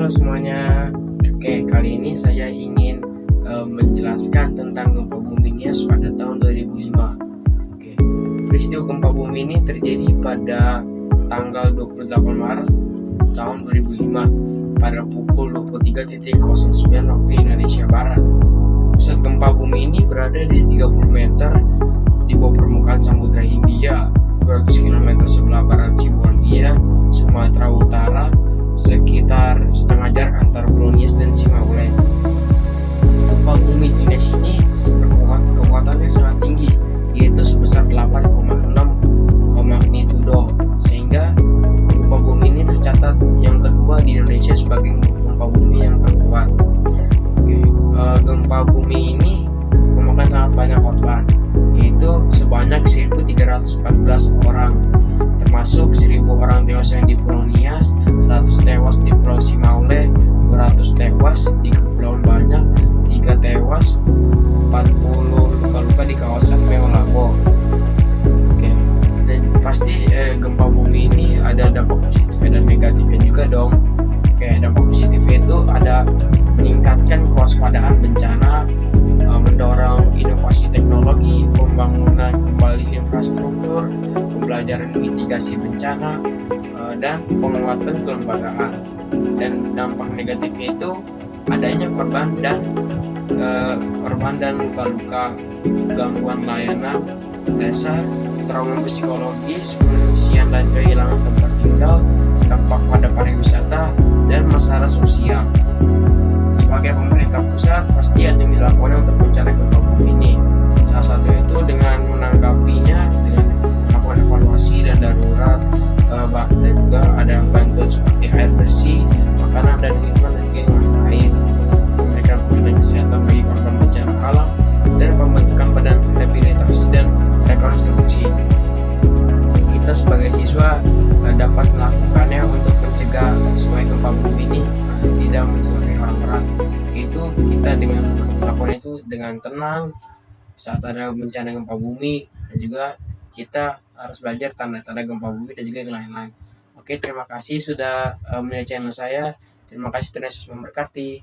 Halo semuanya. Oke, kali ini saya ingin menjelaskan tentang gempa bumi Nias pada tahun 2005. Oke, peristiwa gempa bumi ini terjadi pada tanggal 28 Maret tahun 2005 pada pukul 23.09 waktu Indonesia Barat. Pusat gempa bumi ini berada di 30 meter di bawah permukaan Samudra Hindia, 200 km sebelah barat Sibolgia, Sumatera Utara, sekitar setengah jarak antara Pulau Nias dan Simaule. Gempa bumi di Nias ini kekuatannya sangat tinggi, yaitu sebesar 8,6 magnitudo, sehingga gempa bumi ini tercatat yang kedua di Indonesia sebagai gempa bumi yang terkuat. Gempa bumi ini memakan sangat banyak korban, yaitu sebanyak 1.314 orang, termasuk 1.000 orang tewas yang di Pulau Nias, 100 tewas di Pulau Simaule, 200 tewas di Kepulauan Banyak, 3 tewas, 40 luka-luka di kawasan Meolabo. Dan pasti gempa bumi ini ada dampak positif dan negatifnya juga dong. Dampak positifnya itu ada meningkatkan kewaspadaan bencana, mendorong inovasi teknologi, pembangunan kembali infrastruktur, pembelajaran mitigasi bencana, dan penguatan kelembagaan. Dan dampak negatifnya itu adanya korban dan luka-luka, gangguan layanan dasar, trauma psikologis, pengungsian dan kehilangan tempat tinggal, dampak pada pariwisata dan masalah sosial. Sebagai pemerintah pusat, pasti ada yang dilakukan untuk bencana gempa bumi ini. Salah satu itu dengan menanggapinya dengan melakukan evaluasi dan darurat, dan juga ada bantuan seperti air bersih, makanan dan minuman dan yang lain, memberikan pelayanan kesehatan bagi korban bencana alam, dan pembentukan badan rehabilitasi dan rekonstruksi. Kita sebagai siswa dapat melakukannya untuk mencegah supaya gempa bumi ini tidak mencelakai orang-orang. Itu kita dengan melakukan itu dengan tenang saat ada bencana gempa bumi, dan juga kita harus belajar tanda-tanda gempa bumi dan juga yang lain-lain. Oke, terima kasih sudah melihat channel saya. Terima kasih, Tuhan Yesus memberkati.